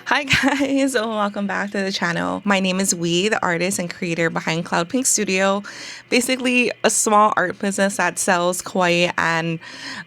Hi guys, welcome back to the channel. My name is Wee, the artist and creator behind Cloud Pink Studio. Basically a small art business that sells kawaii and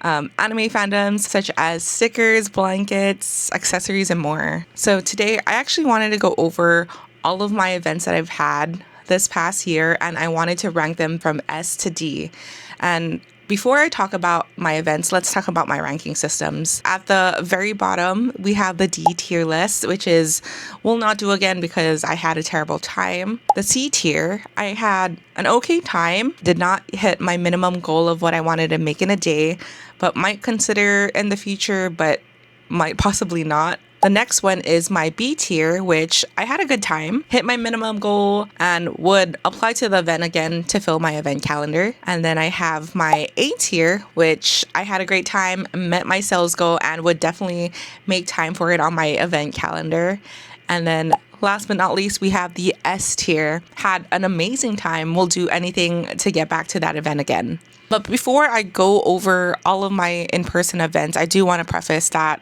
anime fandoms such as stickers, blankets, accessories, and more. So today I actually wanted to go over all of my events that I've had this past year, and I wanted to rank them from S to D. And before I talk about my events, let's talk about my ranking systems. At the very bottom, we have the D tier list, which is will not do again because I had a terrible time. The C tier, I had an okay time, did not hit my minimum goal of what I wanted to make in a day, but might consider in the future, but might possibly not. The next one is my B tier, which I had a good time, hit my minimum goal, and would apply to the event again to fill my event calendar. And then I have my A tier, which I had a great time, met my sales goal, and would definitely make time for it on my event calendar. And then last but not least, we have the S tier. Had an amazing time. Will do anything to get back to that event again. But before I go over all of my in-person events, I do want to preface that,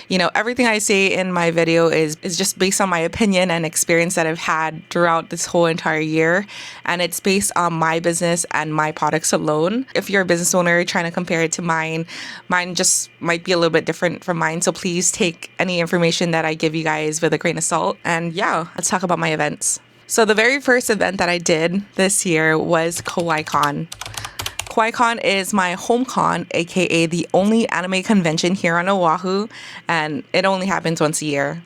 everything I say in my video is just based on my opinion and experience that I've had throughout this whole entire year. And it's based on my business and my products alone. If you're a business owner trying to compare it to mine just might be a little bit different from mine. So please take any information that I give you guys with a grain of salt. And yeah, let's talk about my events. So the very first event that I did this year was KawaiiCon. KawaiiCon is my home con, aka the only anime convention here on Oahu, and it only happens once a year.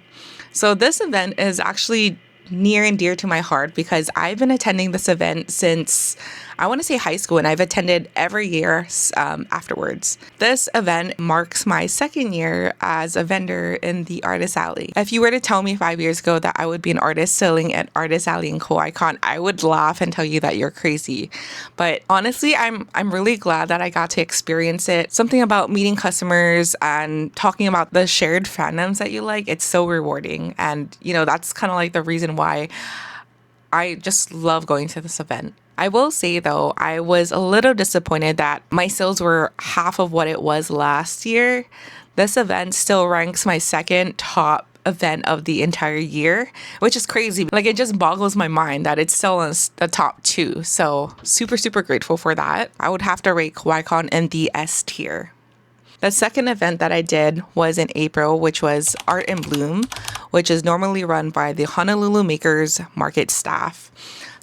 So this event is actually near and dear to my heart because I've been attending this event since I want to say high school, and I've attended every year afterwards. This event marks my second year as a vendor in the Artist Alley. If you were to tell me 5 years ago that I would be an artist selling at Artist Alley and KawaiiCon, I would laugh and tell you that you're crazy. But honestly, I'm really glad that I got to experience it. Something about meeting customers and talking about the shared fandoms that you like, it's so rewarding. And that's kind of like the reason why I just love going to this event. I will say though, I was a little disappointed that my sales were half of what it was last year. This event still ranks my second top event of the entire year, which is crazy. Like, it just boggles my mind that it's still in the top two. So super, super grateful for that. I would have to rate KawaiiCon in the S tier. The second event that I did was in April, which was Art in Bloom, which is normally run by the Honolulu Makers Market staff.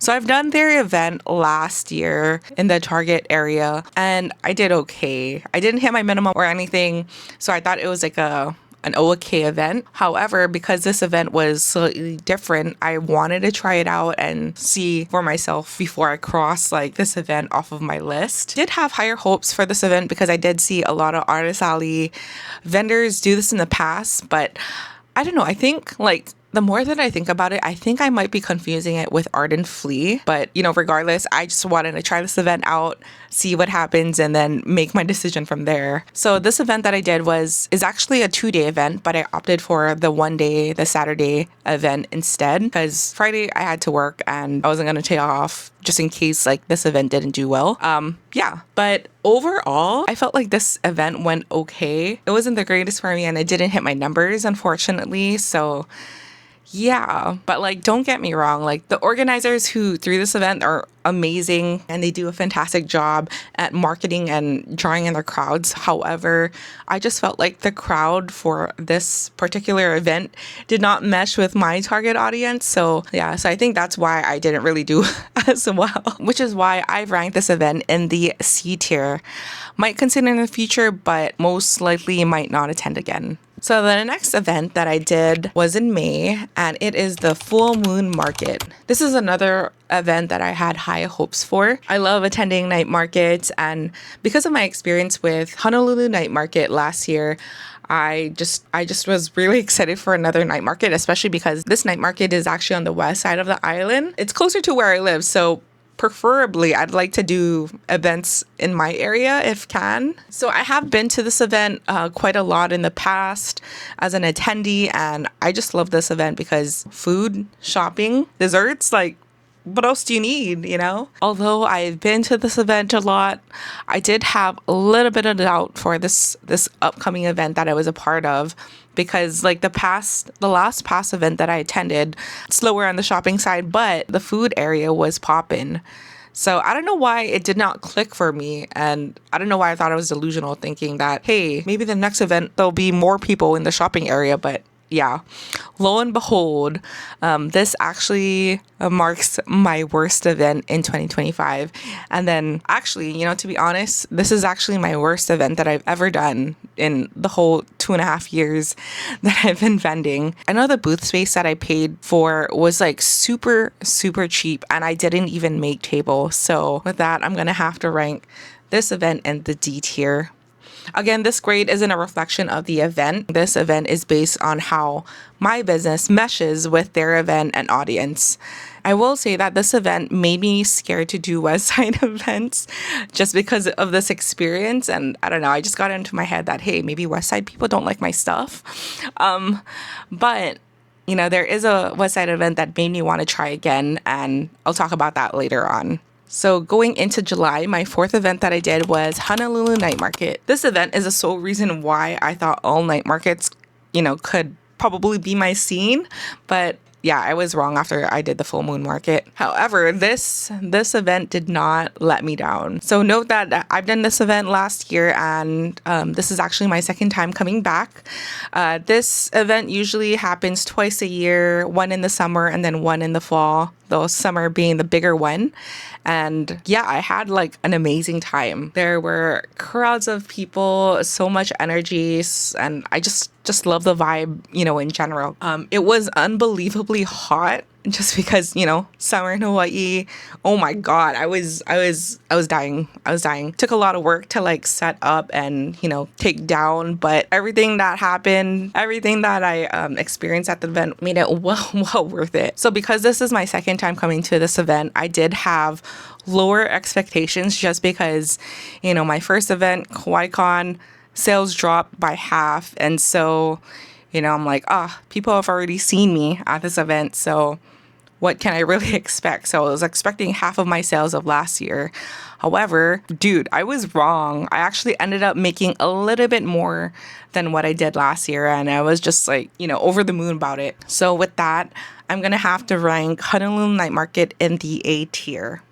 So I've done their event last year in the Target area, and I did okay. I didn't hit my minimum or anything, so I thought it was like an okay event. However, because this event was slightly different, I wanted to try it out and see for myself before I cross this event off of my list. Did have higher hopes for this event because I did see a lot of Artist Alley vendors do this in the past, but I don't know. I think the more that I think about it, I think I might be confusing it with Ardent Flea. But, regardless, I just wanted to try this event out, see what happens, and then make my decision from there. So this event that I did is actually a 2-day event, but I opted for the the Saturday event instead because Friday I had to work and I wasn't going to take off just in case this event didn't do well. But overall, I felt like this event went okay. It wasn't the greatest for me and it didn't hit my numbers, unfortunately. So yeah, but don't get me wrong, the organizers who threw this event are amazing and they do a fantastic job at marketing and drawing in their crowds. However, I just felt like the crowd for this particular event did not mesh with my target audience. So I think that's why I didn't really do as well, which is why I've ranked this event in the C tier. Might consider in the future, but most likely might not attend again. So the next event that I did was in May, and it is the Full Moon Market. This is another event that I had high hopes for. I love attending night markets, and because of my experience with Honolulu Night Market last year, I just was really excited for another night market, especially because this night market is actually on the west side of the island. It's closer to where I live, so preferably I'd like to do events in my area if can. So I have been to this event quite a lot in the past as an attendee, and I just love this event because food, shopping, desserts, what else do you need, you know? Although I've been to this event a lot, I did have a little bit of doubt for this upcoming event that I was a part of, because like the last past event that I attended, slower on the shopping side, but the food area was poppin'. So I don't know why it did not click for me. And I don't know why I thought I was delusional, thinking that, hey, maybe the next event there'll be more people in the shopping area. But yeah, lo and behold, this actually marks my worst event in 2025. And then actually, to be honest, this is actually my worst event that I've ever done in the whole 2.5 years that I've been vending. I know the booth space that I paid for was like super, super cheap, and I didn't even make tables. So with that, I'm going to have to rank this event in the D tier. Again, this grade isn't a reflection of the event. This event is based on how my business meshes with their event and audience. I will say that this event made me scared to do Westside events just because of this experience. And I don't know, I just got into my head that, hey, maybe Westside people don't like my stuff. But there is a Westside event that made me want to try again, and I'll talk about that later on. So going into July, my fourth event that I did was Honolulu Night Market. This event is the sole reason why I thought all night markets, could probably be my scene. But yeah, I was wrong after I did the full moon market. However, this event did not let me down. So note that I've done this event last year, and this is actually my second time coming back. This event usually happens twice a year, one in the summer and then one in the fall, the summer being the bigger one. And yeah, I had like an amazing time. There were crowds of people, so much energy, and I just love the vibe, in general. It was unbelievably hot just because, summer in Hawaii. Oh my God, I was dying. Took a lot of work to like set up and, take down, but everything that happened, everything that I experienced at the event made it well worth it. So because this is my second time coming to this event, I did have lower expectations just because, my first event, KawaiiCon, sales dropped by half. And so, I'm like, people have already seen me at this event. So what can I really expect? So I was expecting half of my sales of last year. However, dude, I was wrong. I actually ended up making a little bit more than what I did last year. And I was just like, over the moon about it. So with that, I'm going to have to rank Honolulu Night Market in the A tier.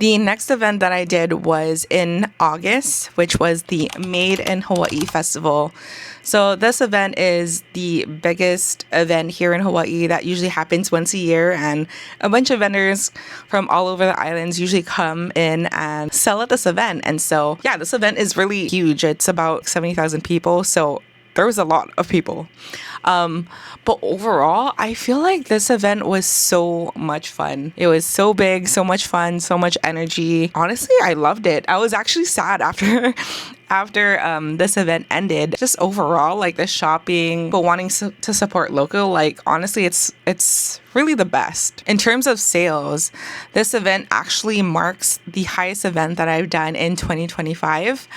The next event that I did was in August, which was the Made in Hawaii Festival. So this event is the biggest event here in Hawaii that usually happens once a year, and a bunch of vendors from all over the islands usually come in and sell at this event. And so, yeah, this event is really huge. It's about 70,000 people. So there was a lot of people. But overall, I feel like this event was so much fun. It was so big, so much fun, so much energy. Honestly, I loved it. I was actually sad after this event ended. Just overall, like the shopping, but wanting to support local, like honestly, it's really the best. In terms of sales, this event actually marks the highest event that I've done in 2025.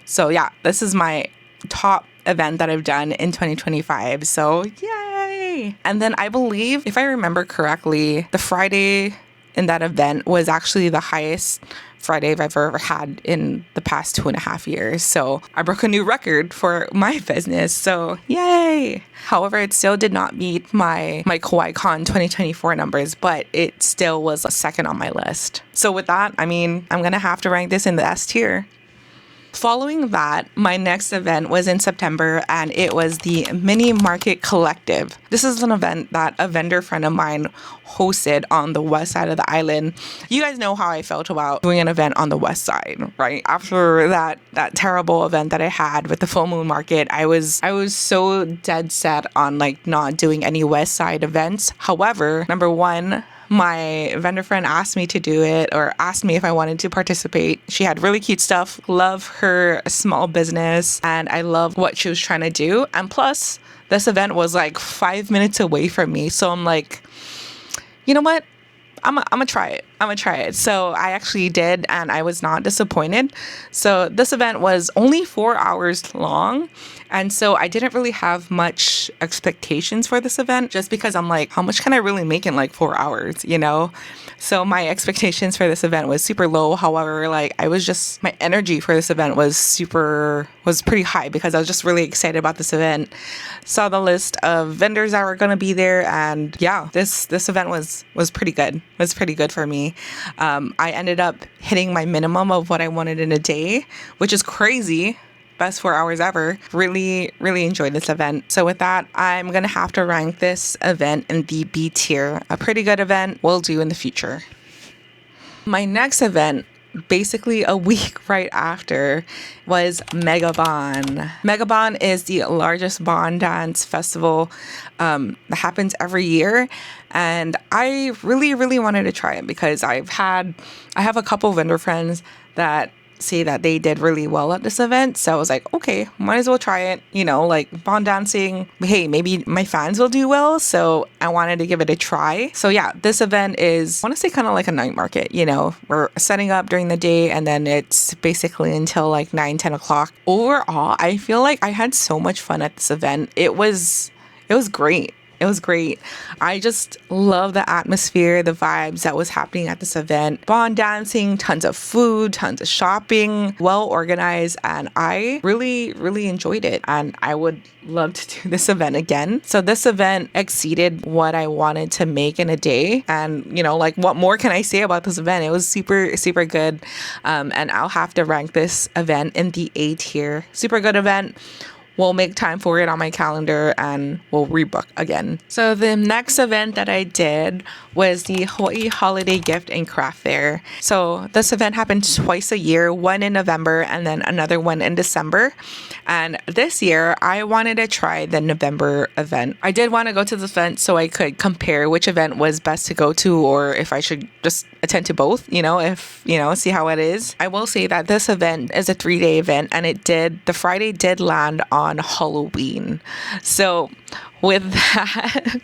So yeah, this is my top event that I've done in 2025. So yay! And then I believe, if I remember correctly, the Friday in that event was actually the highest Friday I've ever had in the past 2.5 years. So I broke a new record for my business. So yay! However, it still did not meet my KawaiiCon 2024 numbers, but it still was a second on my list. So with that, I'm going to have to rank this in the S tier. Following that, my next event was in September, and it was the Mini Market Collective. This is an event that a vendor friend of mine hosted on the west side of the island. You guys know how I felt about doing an event on the west side, right? After that terrible event that I had with the full moon market, I was so dead set on like not doing any west side events. However, number one, my vendor friend asked me to do it, or asked me if I wanted to participate. She had really cute stuff. Love her small business, and I love what she was trying to do. And plus, this event was like 5 minutes away from me. So I'm like, you know what? I'm gonna try it. I'm gonna try it. So I actually did, and I was not disappointed. So this event was only 4 hours long. And so I didn't really have much expectations for this event just because I'm like, how much can I really make in like 4 hours, you know? So my expectations for this event was super low. However, like my energy for this event was pretty high because I was just really excited about this event. Saw the list of vendors that were going to be there, and yeah, this event was pretty good. It was pretty good for me. I ended up hitting my minimum of what I wanted in a day, which is crazy. Best 4 hours ever. Really, really enjoyed this event. So with that, I'm going to have to rank this event in the B tier. A pretty good event. Will do in the future. My next event, basically a week right after, was Megabon. Megabon is the largest Bon dance festival that happens every year. And I really, really wanted to try it because I have a couple vendor friends that say that they did really well at this event. So I was like, okay, might as well try it. You know, like Bon dancing, hey, maybe my fans will do well. So I wanted to give it a try. So yeah, this event is, I want to say kind of like a night market, you know, we're setting up during the day and then it's basically until like 9-10 o'clock. Overall, I feel like I had so much fun at this event. It was great. It was great. I just love the atmosphere, the vibes that was happening at this event. Bon dancing, tons of food, tons of shopping, well organized, and I really, really enjoyed it. And I would love to do this event again. So this event exceeded what I wanted to make in a day. And, you know, like what more can I say about this event? It was super, super good. And I'll have to rank this event in the A tier. Super good event. We'll make time for it on my calendar and we'll rebook again. So the next event that I did was the Hawaii Holiday Gift and Craft Fair. So this event happens twice a year, one in November and then another one in December. And this year I wanted to try the November event. I did want to go to the event so I could compare which event was best to go to or if I should just attend to both, see how it is. I will say that this event is a 3-day event and the Friday did land on Halloween. So with that,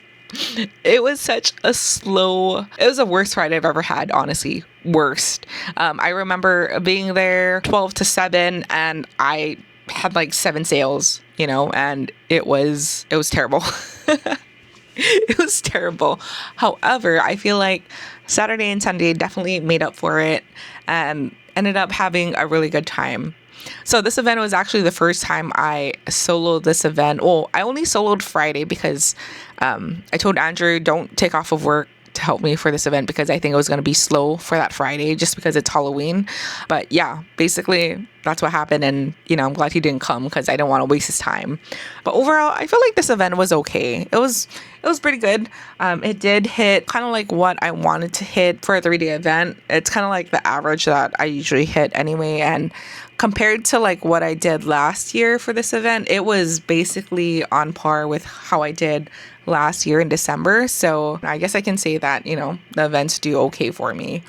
it was the worst Friday I've ever had, honestly. Worst. I remember being there 12 to 7 and I had like 7 sales, and it was terrible. It was terrible. However, I feel like Saturday and Sunday definitely made up for it and ended up having a really good time. So this event was actually the first time I soloed this event. Well, I only soloed Friday because I told Andrew don't take off of work to help me for this event because I think it was going to be slow for that Friday just because it's Halloween. But yeah, basically that's what happened. And, I'm glad he didn't come because I didn't want to waste his time. But overall, I feel like this event was okay. It was pretty good. It did hit kind of like what I wanted to hit for a 3-day event. It's kind of like the average that I usually hit anyway. And compared to like what I did last year for this event, it was basically on par with how I did last year in December. So I guess I can say that, the events do okay for me.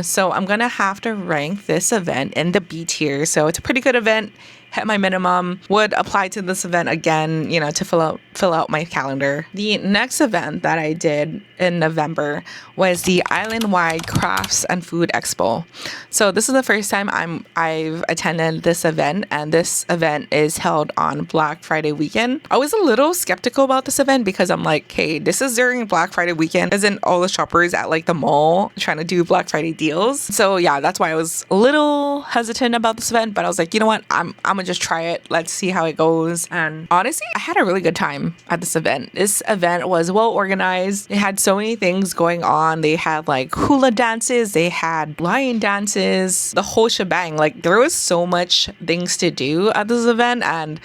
So I'm going to have to rank this event in the B tier. So it's a pretty good event. Hit my minimum. Would apply to this event again, to fill out my calendar. The next event that I did in November was the Island-wide Crafts and Food Expo. So this is the first time I've attended this event, and this event is held on Black Friday weekend. I was a little skeptical about this event because I'm like, hey, this is during Black Friday weekend. Isn't all the shoppers at like the mall trying to do Black Friday deals? So yeah, that's why I was a little hesitant about this event, but I was like, you know what? I'm gonna just try it. Let's see how it goes. And honestly, I had a really good time at this event. This event was well organized. It had so many things going on. They had like hula dances, they had lion dances, the whole shebang. Like there was so much things to do at this event, and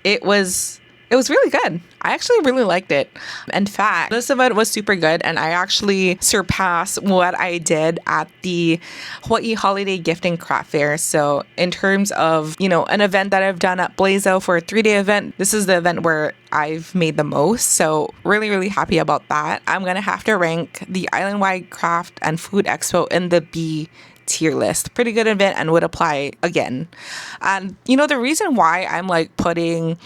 it was really good. I actually really liked it. In fact, this event was super good, and I actually surpassed what I did at the Hawaii Holiday Gift and Craft Fair. So in terms of, an event that I've done at Blazo for a 3-day event, this is the event where I've made the most. So really, really happy about that. I'm going to have to rank the Island-wide Craft and Food Expo in the B tier list. Pretty good event and would apply again. And the reason why I'm like putting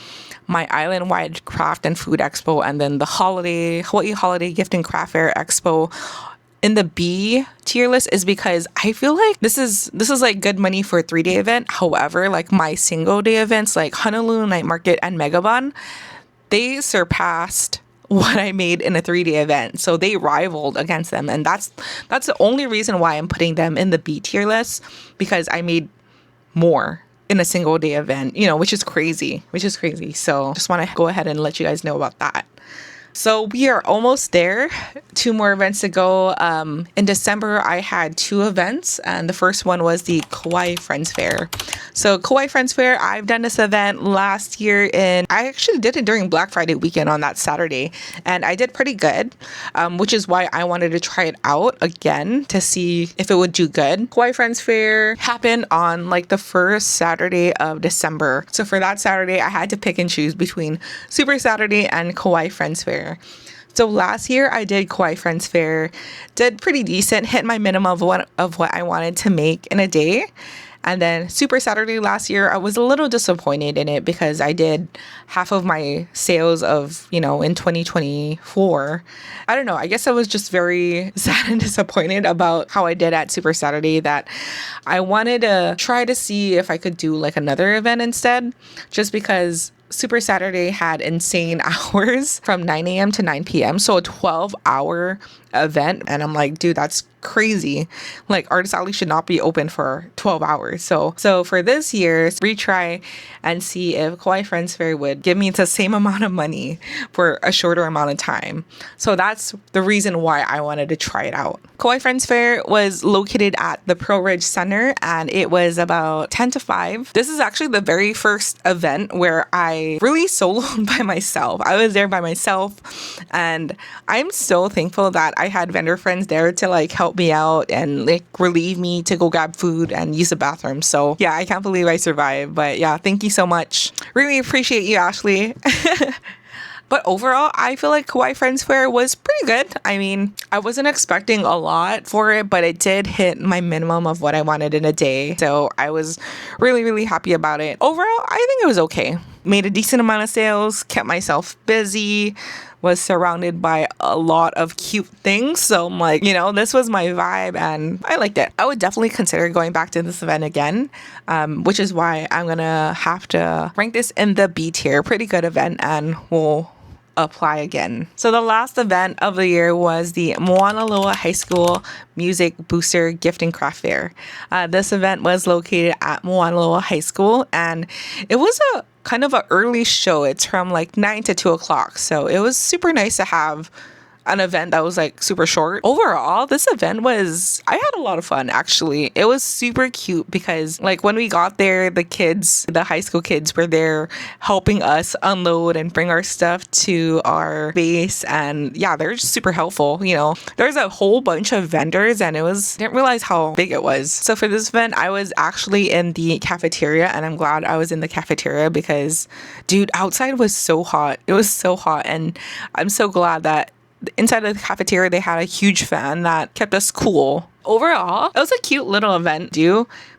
my Island-wide Craft and Food Expo and then the Hawaii Holiday Gift and Craft Fair Expo in the B tier list is because I feel like this is like good money for a 3-day event. However, like my single day events like Honolulu Night Market and Megabon, they surpassed what I made in a 3-day event. So they rivaled against them. And that's the only reason why I'm putting them in the B tier list, because I made more in a single day event, which is crazy. So just want to go ahead and let you guys know about that. So we are almost there. 2 more events to go. In December, I had 2 events, and the first one was the Kauai Friends Fair. So Kauai Friends Fair, I've done this event last year, and I actually did it during Black Friday weekend on that Saturday, and I did pretty good, which is why I wanted to try it out again to see if it would do good. Kauai Friends Fair happened on like the first Saturday of December. So for that Saturday, I had to pick and choose between Super Saturday and Kauai Friends Fair. So last year I did Kauai Friends Fair, did pretty decent, hit my minimum of what I wanted to make in a day. And then Super Saturday last year, I was a little disappointed in it because I did half of my sales of, in 2024. I don't know. I guess I was just very sad and disappointed about how I did at Super Saturday, that I wanted to try to see if I could do like another event instead, just because Super Saturday had insane hours from 9 a.m. to 9 p.m. So a 12-hour event. And I'm like, dude, that's crazy. Like, Artist Alley should not be open for 12 hours. So for this year's retry and see if Kauai Friends Fair would give me the same amount of money for a shorter amount of time. So that's the reason why I wanted to try it out. Kauai Friends Fair was located at the Pearl Ridge Center, and it was about 10 to 5. This is actually the very first event where I really soloed by myself. I was there by myself, and I'm so thankful that I had vendor friends there to like help me out and like relieve me to go grab food and use the bathroom. So yeah, I can't believe I survived. But yeah, thank you so much. Really appreciate you, Ashley. But overall, I feel like Kauai Friends Fair was pretty good. I mean, I wasn't expecting a lot for it, but it did hit my minimum of what I wanted in a day. So I was really, really happy about it. Overall, I think it was okay. Made a decent amount of sales, kept myself busy, was surrounded by a lot of cute things. So I'm like, this was my vibe and I liked it. I would definitely consider going back to this event again, which is why I'm going to have to rank this in the B tier. Pretty good event, and we'll apply again. So the last event of the year was the Moana Loa High School Music Booster Gift and Craft Fair. This event was located at Moana Loa High School, and it was a kind of an early show. It's from like 9 to 2 o'clock. So it was super nice to have an event that was like super short. Overall, this event I had a lot of fun actually. It was super cute because like when we got there, the high school kids were there helping us unload and bring our stuff to our base. And yeah, they're just super helpful. There's a whole bunch of vendors, and didn't realize how big it was. So for this event, I was actually in the cafeteria, and I'm glad I was in the cafeteria because dude, outside was so hot. It was so hot, and I'm so glad that inside of the cafeteria they had a huge fan that kept us cool. Overall, it was a cute little event.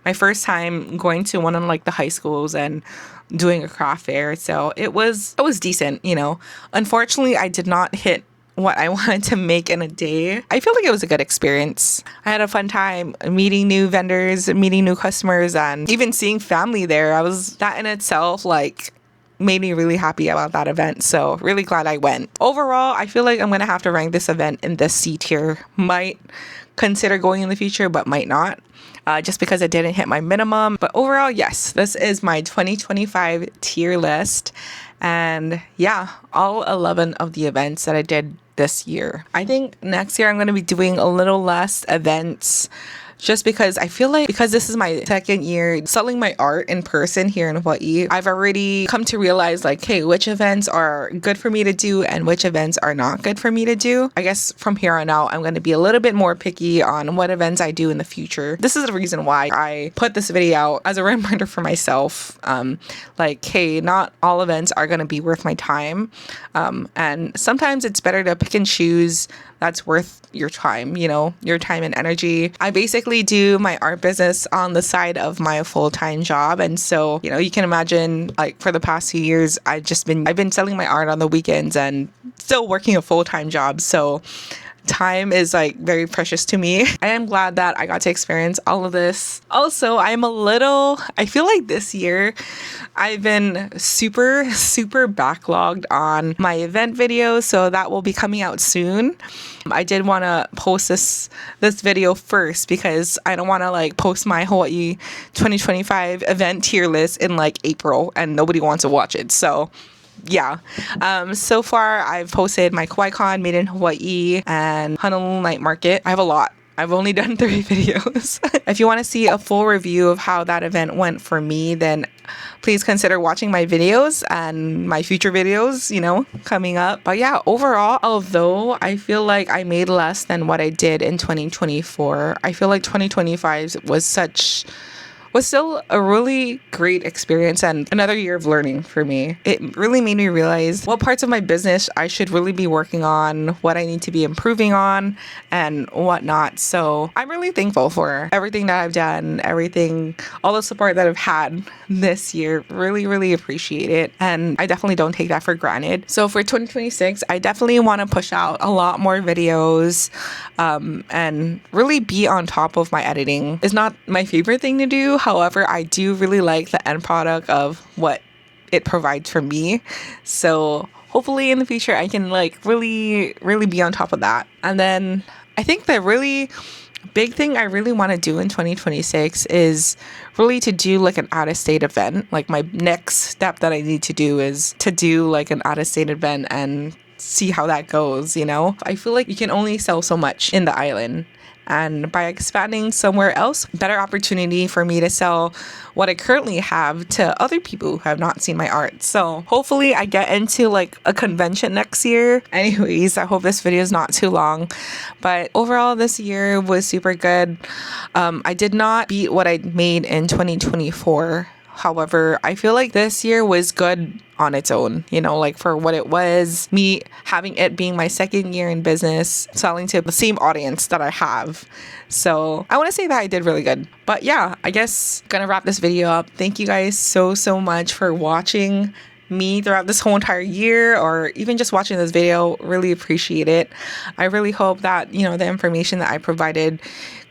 My first time going to one of like the high schools and doing a craft fair, so it was decent. Unfortunately, I did not hit what I wanted to make in a day. I feel like it was a good experience. I had a fun time meeting new vendors, meeting new customers, and even seeing family there. That in itself like made me really happy about that event. So really glad I went. Overall, I feel like I'm going to have to rank this event in the C tier. Might consider going in the future, but might not. Just because I didn't hit my minimum. But overall, yes, this is my 2025 tier list. And yeah, all 11 of the events that I did this year. I think next year I'm going to be doing a little less events, just because I feel like because this is my second year selling my art in person here in Hawaii, I've already come to realize like, hey, which events are good for me to do and which events are not good for me to do. I guess from here on out, I'm going to be a little bit more picky on what events I do in the future. This is the reason why I put this video out as a reminder for myself. Like, hey, not all events are going to be worth my time. And sometimes it's better to pick and choose that's worth your time, your time and energy. I basically do my art business on the side of my full-time job. And so, you can imagine like for the past few years, I've been selling my art on the weekends and still working a full-time job. So time is like very precious to me. I am glad that I got to experience all of this. Also, I feel like this year I've been super backlogged on my event videos, so that will be coming out soon. I did want to post this video first because I don't want to like post my Hawaii 2025 event tier list in like April and nobody wants to watch it. So yeah. So far I've posted my KawaiiCon made in Hawaii and Honolulu Night Market. I have a lot. I've only done 3 videos. If you want to see a full review of how that event went for me, then please consider watching my videos and my future videos, coming up. But yeah, overall, although I feel like I made less than what I did in 2024, I feel like 2025 was still a really great experience and another year of learning for me. It really made me realize what parts of my business I should really be working on, what I need to be improving on, and whatnot. So I'm really thankful for everything that I've done, all the support that I've had this year. Really appreciate it. And I definitely don't take that for granted. So for 2026, I definitely want to push out a lot more videos and really be on top of my editing. It's not my favorite thing to do. However, I do really like the end product of what it provides for me. So hopefully in the future, I can like really be on top of that. And then I think the really big thing I really want to do in 2026 is really to do like an out-of-state event. Like my next step that I need to do is to do like an out-of-state event and see how that goes, I feel like you can only sell so much in the island. And by expanding somewhere else, better opportunity for me to sell what I currently have to other people who have not seen my art. So hopefully I get into like a convention next year. Anyways, I hope this video is not too long. But overall, this year was super good. I did not beat what I made in 2024. However, I feel like this year was good on its own, like for what it was, me having it being my second year in business, selling to the same audience that I have. So I want to say that I did really good. But yeah, I guess gonna wrap this video up. Thank you guys so much for watching me throughout this whole entire year, or even just watching this video. Really appreciate it. I really hope that the information that I provided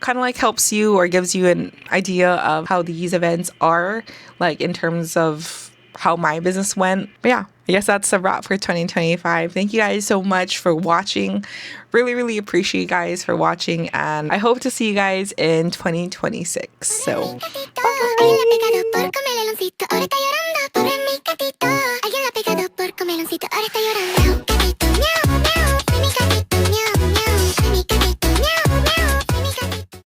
kind of like helps you or gives you an idea of how these events are like in terms of how my business went. But yeah, I guess that's a wrap for 2025. Thank you guys so much for watching. Really appreciate you guys for watching, and I hope to see you guys in 2026. So bye.